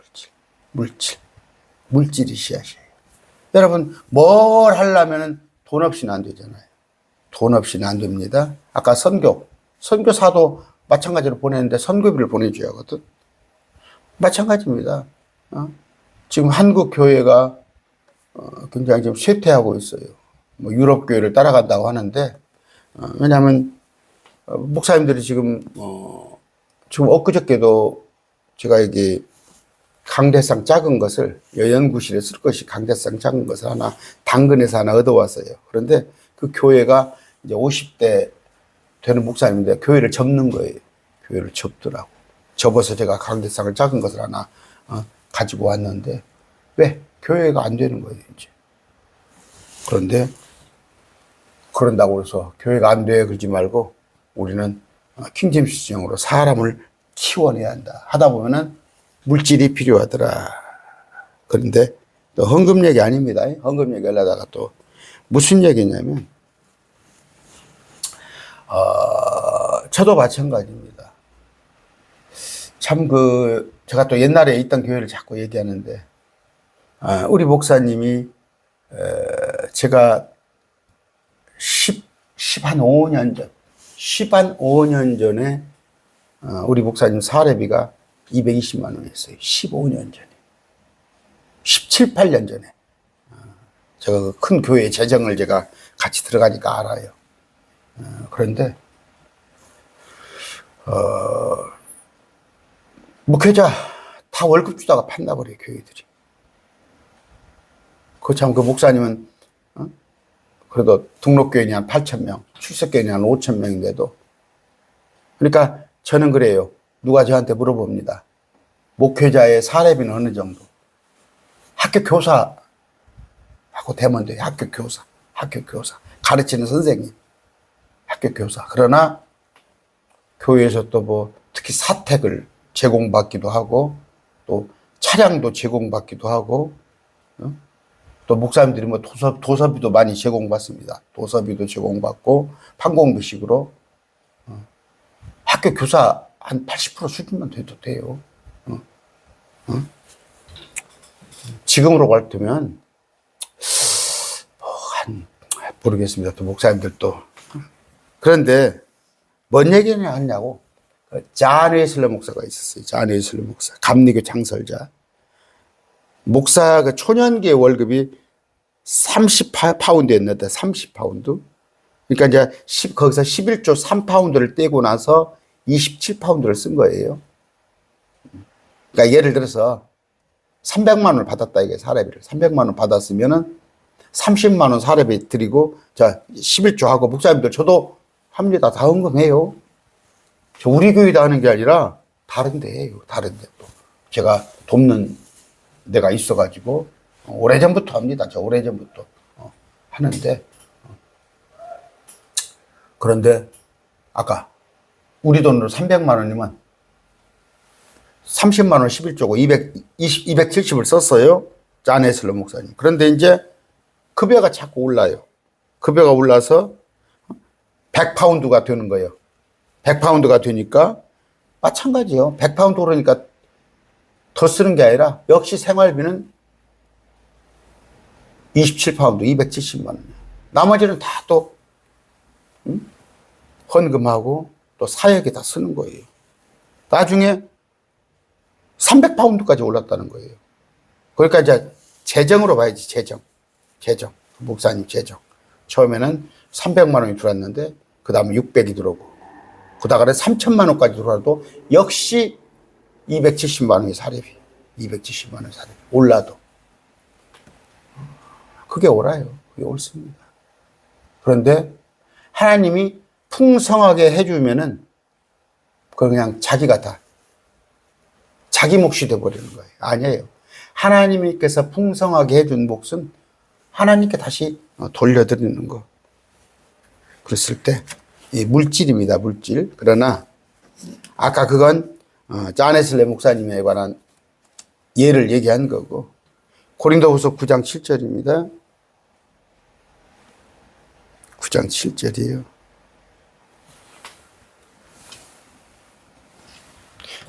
Speaker 1: 물질이 씨앗이에요. 여러분 뭘 하려면 돈 없이는 안 되잖아요. 돈 없이는 안 됩니다. 아까 선교사도 마찬가지로 보내는데 선교비를 보내줘야 하거든. 마찬가지입니다. 지금 한국 교회가 굉장히 좀 쇠퇴하고 있어요. 뭐 유럽 교회를 따라간다고 하는데, 왜냐하면 목사님들이 지금 엊그저께도 제가 여기 강대상 작은 것을 연구실에 쓸 것이 강대상 작은 것을 하나 당근에서 하나 얻어왔어요. 그런데 그 교회가 이제 50대 되는 목사님인데 교회를 접는 거예요. 교회를 접더라고. 접어서 제가 강대상을 작은 것을 하나 가지고 왔는데, 왜? 교회가 안 되는 거예요, 이제. 그런데 그런다고 해서 교회가 안 돼 그러지 말고 우리는 킹제임스 지형으로 사람을 키워내야 한다. 하다 보면은 물질이 필요하더라. 그런데 또 헌금 얘기 아닙니다. 헌금 얘기 하려다가 또 무슨 얘기냐면, 저도 마찬가지입니다. 참 제가 또 옛날에 있던 교회를 자꾸 얘기하는데, 우리 목사님이 제가 15년 전에 우리 목사님 사례비가 220만 원이었어요. 15년 전에. 17, 18년 전에. 제가 그 큰 교회 재정을 제가 같이 들어가니까 알아요. 그런데 목회자 다 월급 주다가 판나버려요, 교회들이. 그 목사님은 그래도 등록교인이 한 8,000명, 출석교인이 한 5,000명인데도. 그러니까 저는 그래요. 누가 저한테 물어봅니다. 목회자의 사례비는 어느 정도? 학교 교사하고 되면 돼요. 학교 교사. 가르치는 선생님. 학교 교사. 그러나 교회에서 또 뭐 특히 사택을 제공받기도 하고, 또 차량도 제공받기도 하고, 또 목사님들이 뭐 도서비도 많이 제공받습니다. 도서비도 제공받고 판공비식으로 학교 교사 한 80% 수준만 돼도 돼요. 지금으로 갈때면 모르겠습니다. 또 목사님들도. 그런데 뭔 얘기를 하냐고. 잔 웨슬러 목사가 있었어요. 잔 웨슬러 목사, 감리교 창설자. 목사 그 초년기의 월급이 30파운드였는데, 30파운드. 그러니까 이제 거기서 11조 3파운드를 떼고 나서 27파운드를 쓴 거예요. 그러니까 예를 들어서 300만 원을 받았다, 이게 사례비를. 300만 원 받았으면은 30만 원 사례비 드리고, 자, 11조 하고, 목사님들 저도 합니다. 다 헌금해요. 저 우리 교회다 하는 게 아니라 다른 데 해요. 다른 데 또. 제가 돕는 데가 있어가지고, 오래전부터 합니다. 저 오래전부터 하는데. 그런데 아까 우리 돈으로 300만 원이면 30만 원 11조고 270을 썼어요. 잔 웨슬러 목사님. 그런데 이제 급여가 자꾸 올라요. 급여가 올라서 100파운드가 되는 거예요. 100파운드가 되니까 마찬가지예요. 100파운드 그러니까 더 쓰는 게 아니라 역시 생활비는 27파운드, 270만 원. 나머지는 다 또 헌금하고 또 사역에 다 쓰는 거예요. 나중에 300파운드까지 올랐다는 거예요. 그러니까 이제 재정으로 봐야지, 재정. 목사님 재정. 처음에는 300만 원이 들어왔는데, 그 다음에 600이 들어오고, 부다가래 3천만 원까지 들어와도 역시 270만 원이 사례비. 270만 원 사례비. 올라도. 그게 옳아요. 그게 옳습니다. 그런데 하나님이 풍성하게 해주면은 그건 그냥 자기가 다 자기 몫이 돼버리는 거예요. 아니에요. 하나님께서 풍성하게 해준 몫은 하나님께 다시 돌려드리는 거. 그랬을 때 이 물질입니다. 물질. 그러나 아까 그건 자네슬레 목사님에 관한 예를 얘기한 거고 고린도후서 9장 7절입니다. 9장 7절이에요.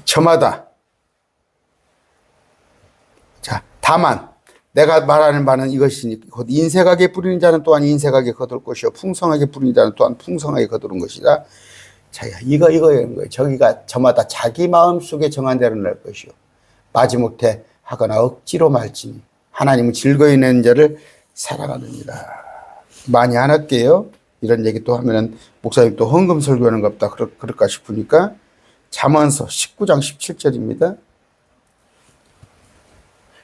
Speaker 1: 저마다 자 다만 내가 말하는 바는 이것이니 곧 인색하게 뿌리는 자는 또한 인색하게 거둘 것이요 풍성하게 뿌리는 자는 또한 풍성하게 거두는 것이다. 자기가 이거인 거예요. 저기가 저마다 자기 마음속에 정한 대로 낼 것이요 마지못해 하거나 억지로 말지니 하나님은 즐거이 내는 자를 사랑하느니라. 많이 안 할게요. 이런 얘기 또 하면은 목사님 또 헌금 설교하는 것 같다 그럴까 싶으니까 잠언서 19장 17절입니다.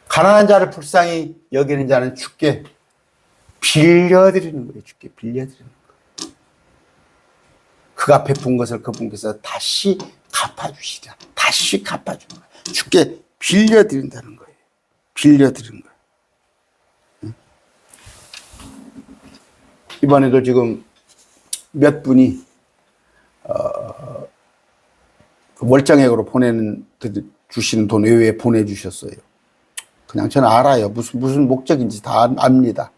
Speaker 1: 가난한 자를 불쌍히 여기는 자는 주께 빌려드리는 거예요. 주께 빌려드리는 거예요. 그가 베푼 것을 그분께서 다시 갚아주시라. 다시 갚아주는 거예요. 주께 빌려드린다는 거예요. 빌려드리는 거예요. 응? 이번에도 지금 몇 분이 그 월정액으로 주시는 돈 외에 보내주셨어요. 그냥 저는 알아요. 무슨 목적인지 다 압니다.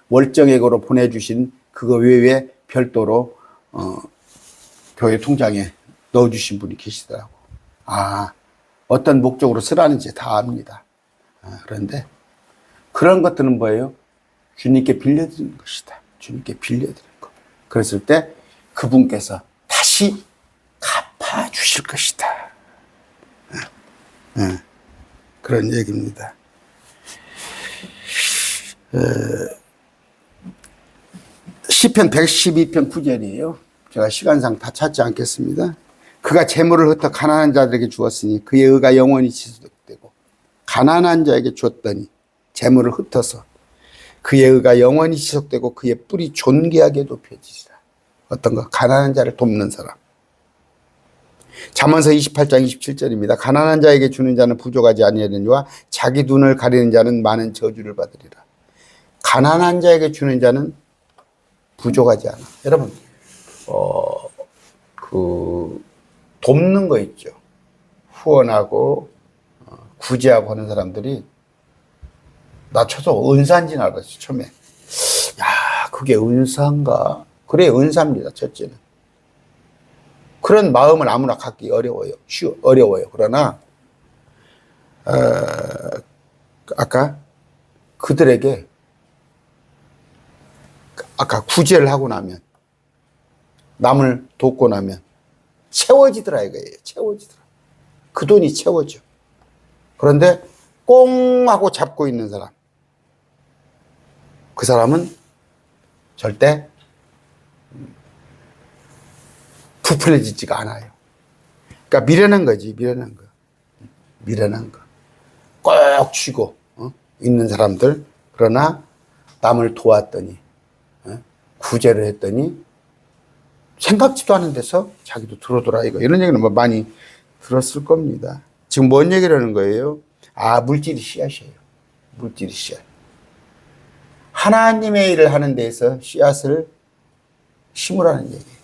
Speaker 1: 월정액으로 보내주신 그거 외에 별도로 교회 통장에 넣어주신 분이 계시더라고. 어떤 목적으로 쓰라는지 다 압니다. 그런데 그런 것들은 뭐예요? 주님께 빌려드리는 것이다. 주님께 빌려드리는 것. 그랬을 때 그분께서 다시 갚아주실 것이다. 그런 얘기입니다. 시편 112편 9절이에요. 제가 시간상 다 찾지 않겠습니다. 그가 재물을 흩어 가난한 자들에게 주었으니 그의 의가 영원히 지속되고 가난한 자에게 주었더니 재물을 흩어서 그의 의가 영원히 지속되고 그의 뿔이 존귀하게 높여지리라. 어떤 거? 가난한 자를 돕는 사람. 잠언서 28장 27절입니다. 가난한 자에게 주는 자는 부족하지 아니하느니와 자기 눈을 가리는 자는 많은 저주를 받으리라. 가난한 자에게 주는 자는 부족하지 않아. 여러분, 돕는 거 있죠. 후원하고, 구제하고 하는 사람들이, 나 쳐서 은사인 줄 알았어, 처음에. 야, 그게 은사인가? 그래, 은사입니다, 첫째는. 그런 마음을 아무나 갖기 어려워요. 어려워요. 그러나, 아까 그들에게 아까 구제를 하고 나면 남을 돕고 나면 채워지더라 이거예요. 채워지더라. 그 돈이 채워져. 그런데 꽁 하고 잡고 있는 사람, 그 사람은 절대 부풀려지지가 않아요. 그러니까 미련한 거지. 미련한 거. 미련한 거. 꼭 쥐고 있는 사람들. 그러나 남을 도왔더니 구제를 했더니 생각지도 않은 데서 자기도 들어오더라 이거. 이런 얘기는 뭐 많이 들었을 겁니다. 지금 뭔 얘기를 하는 거예요? 물질이 씨앗이에요. 물질이 씨앗. 하나님의 일을 하는 데에서 씨앗을 심으라는 얘기예요.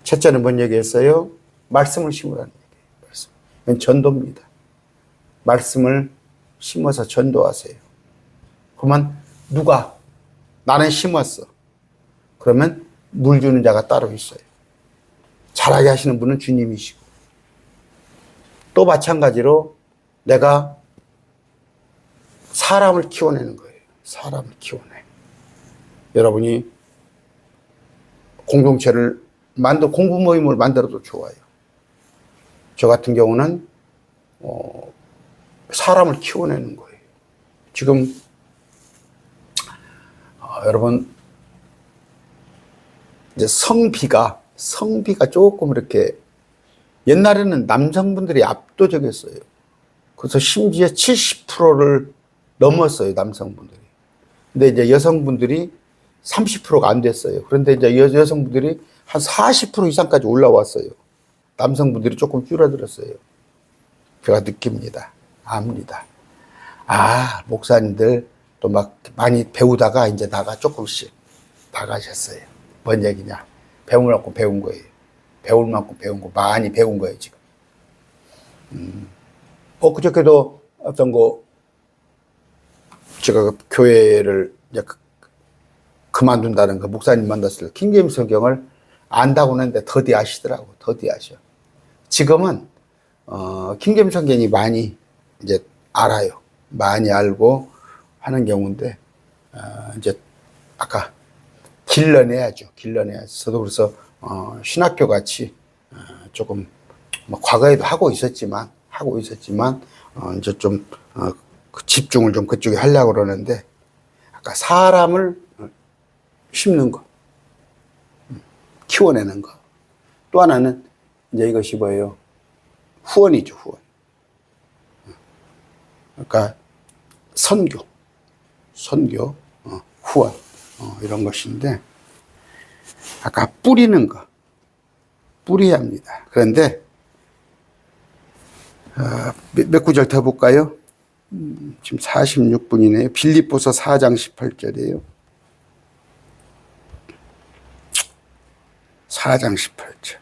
Speaker 1: 첫째는 뭔 얘기했어요? 말씀을 심으라는 얘기예요. 말씀. 이건 전도입니다. 말씀을 심어서 전도하세요. 그러면 누가? 나는 심었어. 그러면 물 주는 자가 따로 있어요. 잘하게 하시는 분은 주님이시고. 또 마찬가지로 내가 사람을 키워내는 거예요. 사람을 키워내. 여러분이 공동체를 공부 모임을 만들어도 좋아요. 저 같은 경우는 사람을 키워내는 거예요. 지금 여러분 이제 성비가 성비가 조금 이렇게 옛날에는 남성분들이 압도적이었어요. 그래서 심지어 70%를 넘었어요, 남성분들이. 근데 이제 여성분들이 30%가 안 됐어요. 그런데 이제 여성분들이 한 40% 이상까지 올라왔어요. 남성분들이 조금 줄어들었어요. 제가 느낍니다. 압니다. 아, 목사님들 또 막 많이 배우다가 이제 조금씩 나가셨어요. 뭔 얘기냐. 배울 만큼 배운 거예요. 배울 만큼 배운 거, 많이 배운 거예요, 지금. 그저께도 어떤 제가 교회를 이제 그만둔다는 그 목사님 만났을 때 킹제임스 성경을 안다고 했는데 더디 아시더라고. 더디 아셔. 지금은 킹제임스 성경이 많이 이제 알아요. 많이 알고 하는 경우인데 이제 아까 길러내야죠. 길러내야죠. 저도 그래서 신학교 같이 조금 뭐 과거에도 하고 있었지만 이제 좀 그 집중을 좀 그쪽에 하려고 그러는데 아까 사람을 심는 거, 키워내는 거. 또 하나는 이제 이것이 뭐예요? 후원이죠, 후원. 그러니까 선교, 후원 이런 것인데 아까 뿌리는 거, 뿌려야 합니다. 그런데 몇 구절 더 볼까요? 지금 46분이네요. 빌립보서 4장 18절이에요. 4장 18절.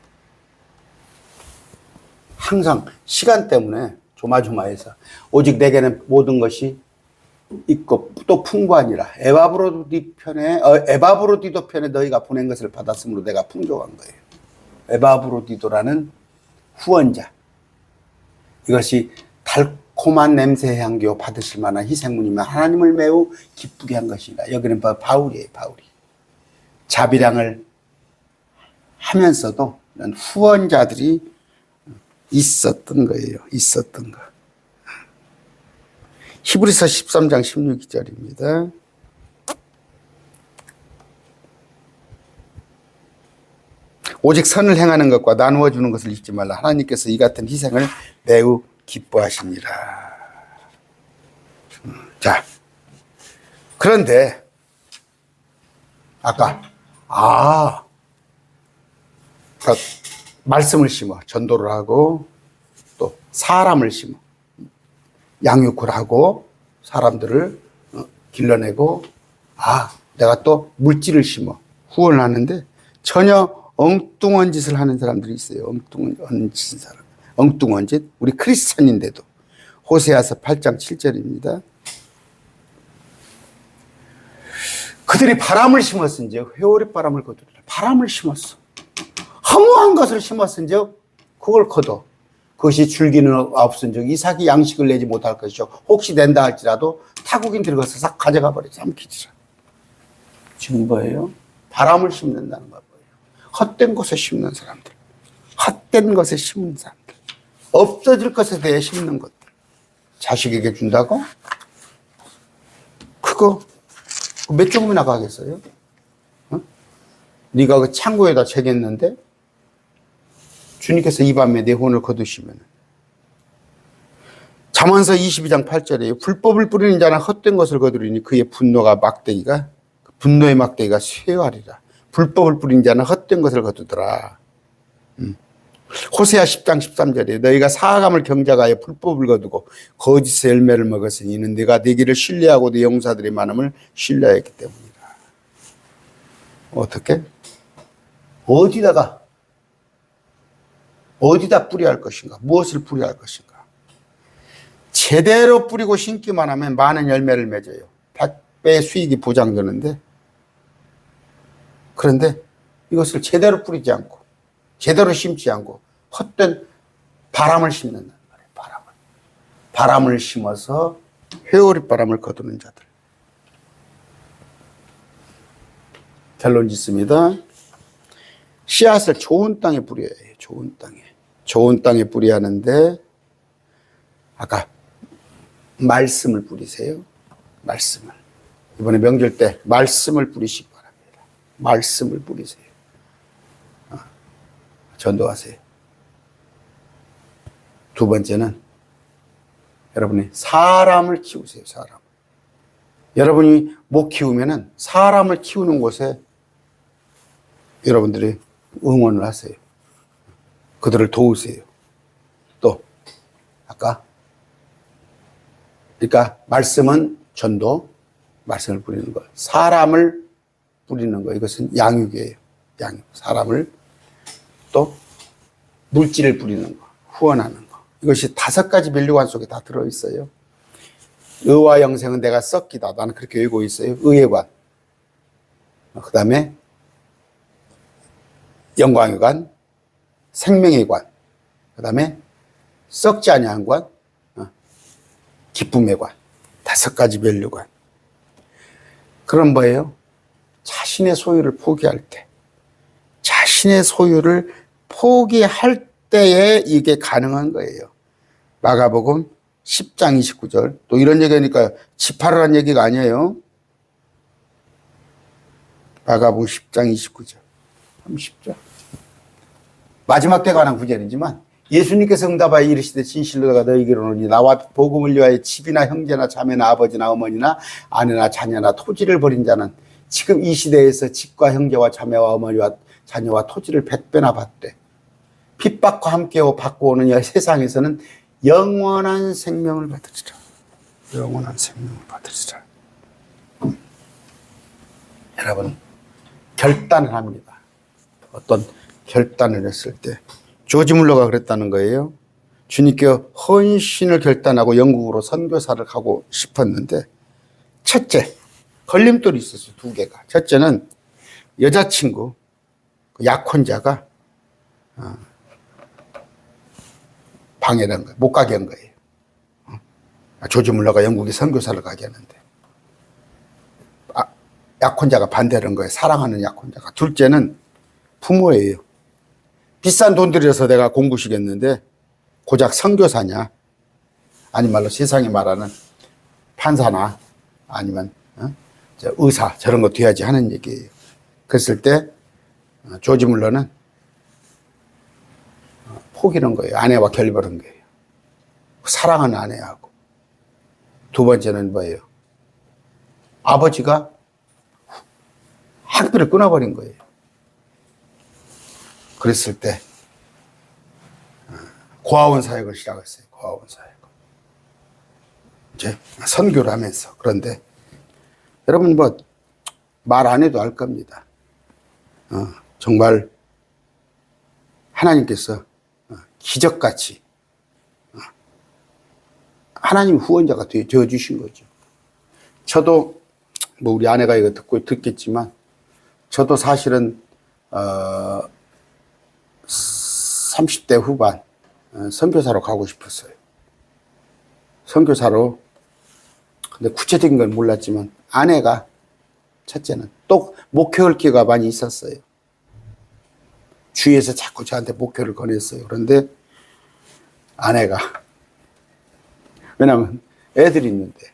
Speaker 1: 항상 시간 때문에 조마조마해서 오직 내게는 모든 것이 있고 또 풍부하니라. 에바브로디도 편에 너희가 보낸 것을 받았으므로 내가 풍족한 거예요. 에바브로디도라는 후원자. 이것이 달콤한 냄새 향기を받으실 만한 희생문이면 하나님을 매우 기쁘게 한 것이다. 여기는 바울이에요, 바울이. 자비량을 하면서도 이런 후원자들이 있었던 거예요. 있었던 거. 히브리서 13장 16절입니다. 오직 선을 행하는 것과 나누어 주는 것을 잊지 말라. 하나님께서 이 같은 희생을 매우 기뻐하십니다. 자, 그런데 아까 말씀을 심어 전도를 하고 또 사람을 심어 양육을 하고 사람들을 길러내고 내가 또 물질을 심어 후원을 하는데 전혀 엉뚱한 짓을 하는 사람들이 있어요. 엉뚱한 짓. 우리 크리스찬인데도 호세아서 8장 7절입니다. 그들이 바람을 심었은즉 회오리 바람을 거두리라. 바람을 심었어. 허무한 것을 심었은즉 그걸 거둬. 그것이 줄기는 없은즉 이삭이 양식을 내지 못할 것이죠. 혹시 낸다 할지라도 타국인 들어가서 싹 가져가 버려. 삼키지라. 지금 뭐예요? 바람을 심는다는 거예요. 헛된 것에 심는 사람들. 헛된 것에 심는 사람들. 없어질 것에 대해 심는 것들. 자식에게 준다고? 그거 몇 조금이나 가겠어요? 네가 그 창고에다 재겠는데 주님께서 이 밤에 내 혼을 거두시면 잠언서 22장 8절에 불법을 뿌리는 자는 헛된 것을 거두리니 그의 분노의 막대기가 쇠하리라. 불법을 뿌린 자는 헛된 것을 거두더라. 호세아 10장 13절에 너희가 사악함을 경작하여 불법을 거두고 거짓의 열매를 먹었으니 이는 네가 네 길을 신뢰하고 네 용사들의 많음을 신뢰했기 때문이다. 어떻게? 어디다 뿌려야 할 것인가? 무엇을 뿌려야 할 것인가? 제대로 뿌리고 심기만 하면 많은 열매를 맺어요. 100배의 수익이 보장되는데 그런데 이것을 제대로 뿌리지 않고 제대로 심지 않고 헛된 바람을 심는단 말이에요. 바람을 심어서 회오리 바람을 거두는 자들. 결론 짓습니다. 씨앗을 좋은 땅에 뿌려야 해요. 좋은 땅에 뿌려야 하는데 아까 말씀을 뿌리세요. 말씀을. 이번에 명절 때 말씀을 뿌리시기 바랍니다. 말씀을 뿌리세요. 전도하세요. 두 번째는 여러분이 사람을 키우세요. 사람. 여러분이 못 키우면은 사람을 키우는 곳에 여러분들이 응원을 하세요. 그들을 도우세요. 또 아까 그러니까 말씀은 전도, 말씀을 뿌리는 것. 사람을 뿌리는 것. 이것은 양육이에요. 양육. 사람을 또 물질을 뿌리는 것. 후원하는 것. 이것이 5가지 면류관 속에 다 들어있어요. 의와 영생은 내가 썩기다. 나는 그렇게 외우고 있어요. 의의 관. 그 다음에 영광의 관, 생명의 관. 그 다음에 썩지 아니한 관, 기쁨의 관. 5가지 면류관. 그런 뭐예요? 자신의 소유를 포기할 때, 자신의 소유를 포기할 때에 이게 가능한 거예요. 마가복음 10장 29절. 또 이런 얘기하니까 집하라는 얘기가 아니에요. 마가복음 10장 29절. 참 쉽죠. 마지막 때 관한 구절이지만 예수님께서 응답하여 이르시되 진실로 내가 너희에게 이르노니 나와 복음을 위하여 집이나 형제나 자매나 아버지나 어머니나 아내나 자녀나 토지를 버린 자는 지금 이 시대에서 집과 형제와 자매와 어머니와 자녀와 토지를 100배나 받되 핍박과 함께 받고 오는 이 세상에서는 영원한 생명을 받으리라. 영원한 생명을 받으리라. 여러분 결단을 합니다. 어떤 결단을 했을 때 조지 물러가 그랬다는 거예요. 주님께 헌신을 결단하고 영국으로 선교사를 가고 싶었는데 첫째 걸림돌이 있었어요. 2개가. 첫째는 여자친구 그 약혼자가 방해를 한 거예요. 못 가게 한 거예요. 조지 물러가 영국에 선교사를 가게 하는데 약혼자가 반대를 한 거예요. 사랑하는 약혼자가. 둘째는 부모예요. 비싼 돈 들여서 내가 공부시켰는데 고작 선교사냐 아니 말로 세상이 말하는 판사나 아니면 의사 저런 거 돼야지 하는 얘기예요. 그랬을 때 조지 물러는 포기를 한 거예요. 아내와 결별한 거예요. 사랑하는 아내하고. 두 번째는 뭐예요? 아버지가 학비를 끊어버린 거예요. 그랬을 때 고아원 사역을 시작했어요. 고아원 사역. 이제 선교를 하면서. 그런데 여러분 뭐 말 안 해도 알 겁니다. 정말 하나님께서 기적같이 하나님 후원자가 되어주신 거죠. 저도 뭐 우리 아내가 이거 듣겠지만 저도 사실은 30대 후반 선교사로 가고 싶었어요. 선교사로. 근데 구체적인 건 몰랐지만 아내가 첫째는 또 목회할 기회가 많이 있었어요. 주위에서 자꾸 저한테 목회를 권했어요. 그런데 아내가 왜냐하면 애들이 있는데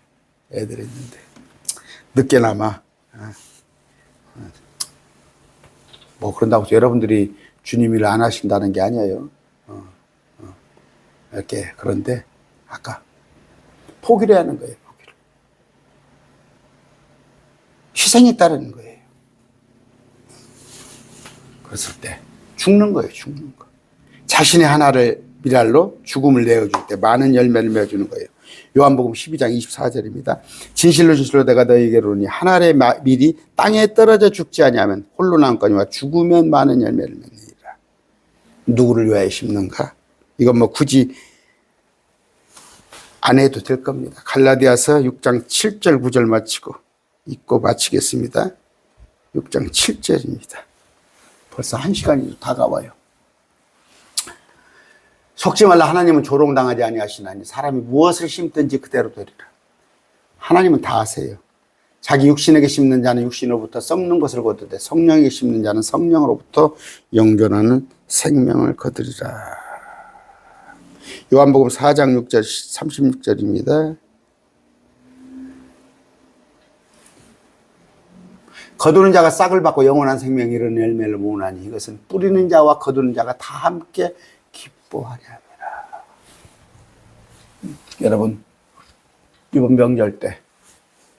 Speaker 1: 늦게나마 뭐 그런다고 해서 여러분들이 주님 일을 안 하신다는 게 아니에요. 이렇게. 그런데 아까 포기를 하는 거예요. 포기를. 희생이 따르는 거예요. 그랬을 때 죽는 거예요. 죽는 거. 자신의 하나를 미랄로 죽음을 내어줄 때 많은 열매를 맺어주는 거예요. 요한복음 12장 24절입니다. 진실로 진실로 내가 너희에게 이르노니 한 알의 밀이 땅에 떨어져 죽지 아니하면 홀로 남거니와 죽으면 많은 열매를 맺느니라. 누구를 위하여 심는가? 이건 뭐 굳이 안 해도 될 겁니다. 갈라디아서 6장 7절 9절 마치고 읽고 마치겠습니다. 6장 7절입니다. 벌써 1시간이 다가와요. 속지 말라. 하나님은 조롱당하지 아니하시나니 사람이 무엇을 심든지 그대로 되리라. 하나님은 다 아세요. 자기 육신에게 심는 자는 육신으로부터 썩는 것을 거두되 성령에게 심는 자는 성령으로부터 영존하는 생명을 거두리라. 요한복음 4장 6절 36절입니다. 거두는 자가 싹을 받고 영원한 생명이 이런 열매를 모으나니 이것은 뿌리는 자와 거두는 자가 다 함께 기뻐하려 함이라. 여러분, 이번 명절 때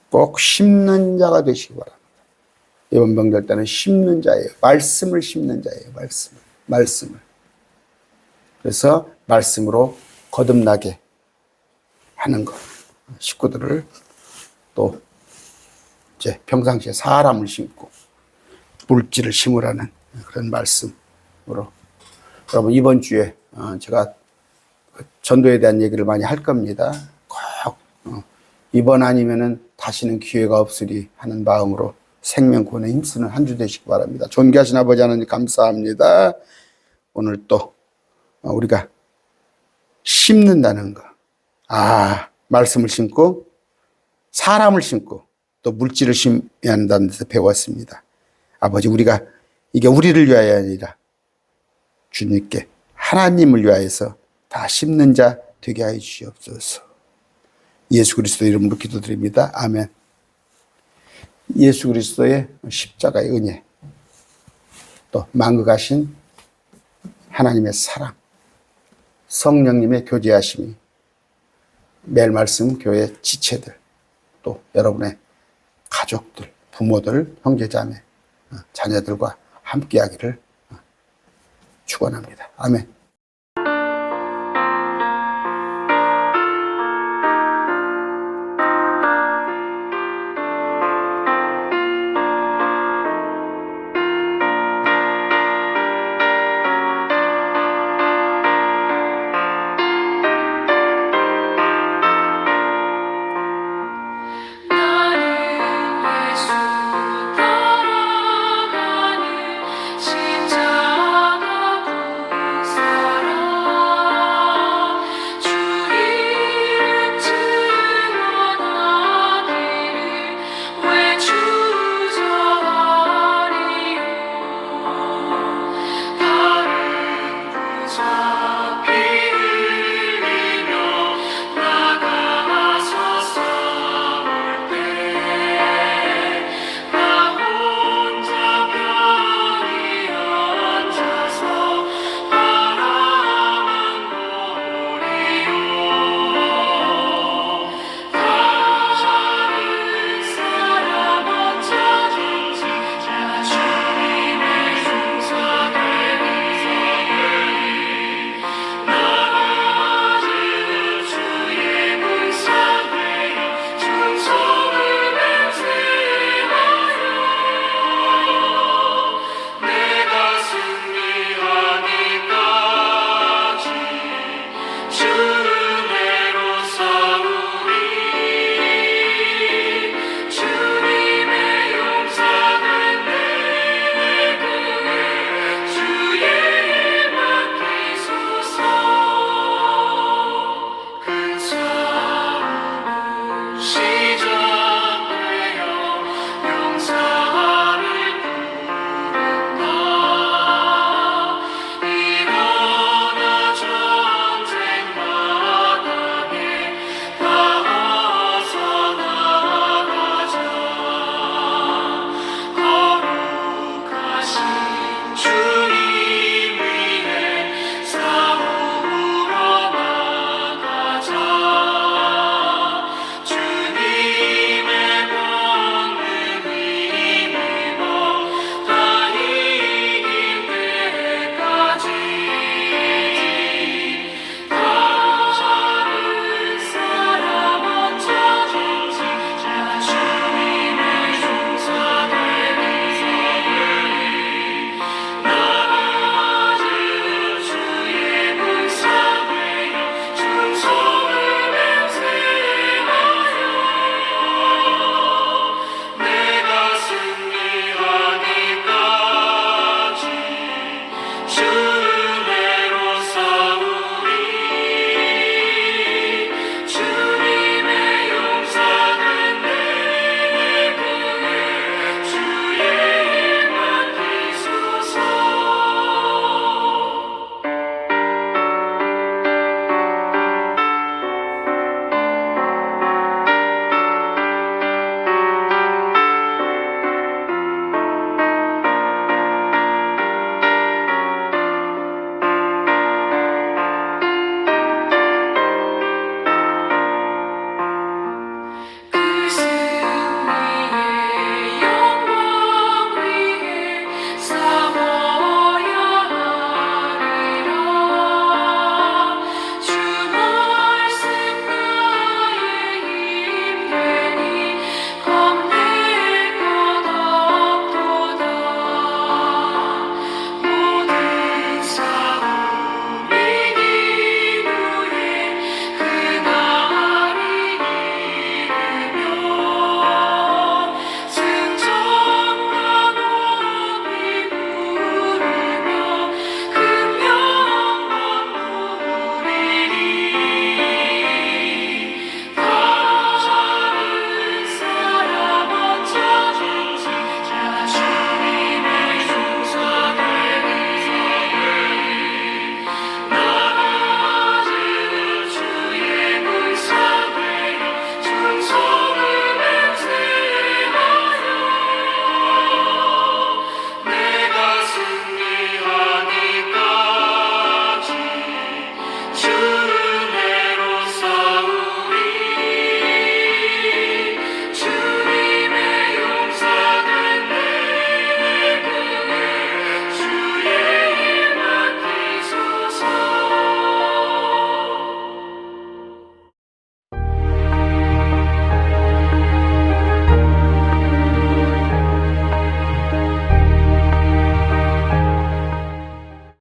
Speaker 1: 꼭 심는 자가 되시기 바랍니다. 이번 명절 때는 심는 자예요. 말씀을 심는 자예요. 말씀을. 그래서 말씀으로 거듭나게 하는 것. 식구들을 또 이제 평상시에 사람을 심고 물질을 심으라는 그런 말씀으로, 여러분 이번 주에 제가 전도에 대한 얘기를 많이 할 겁니다. 꼭 이번 아니면은 다시는 기회가 없으리 하는 마음으로 생명권에 힘쓰는 한 주 되시기 바랍니다. 존귀하신 아버지 하나님 감사합니다. 오늘 또 우리가 심는다는 거, 말씀을 심고 사람을 심고 또 물질을 심어야 한다는 데서 배웠습니다. 아버지, 우리가 이게 우리를 위하여 아니라 주님께 하나님을 위하여서 다 심는 자 되게 하여 주시옵소서. 예수 그리스도 이름으로 기도드립니다. 아멘. 예수 그리스도의 십자가의 은혜, 또 만극하신 하나님의 사랑, 성령님의 교제하심이 매일 말씀 교회 지체들, 또 여러분의 가족들, 부모들, 형제자매, 자녀들과 함께하기를 축원합니다. 아멘.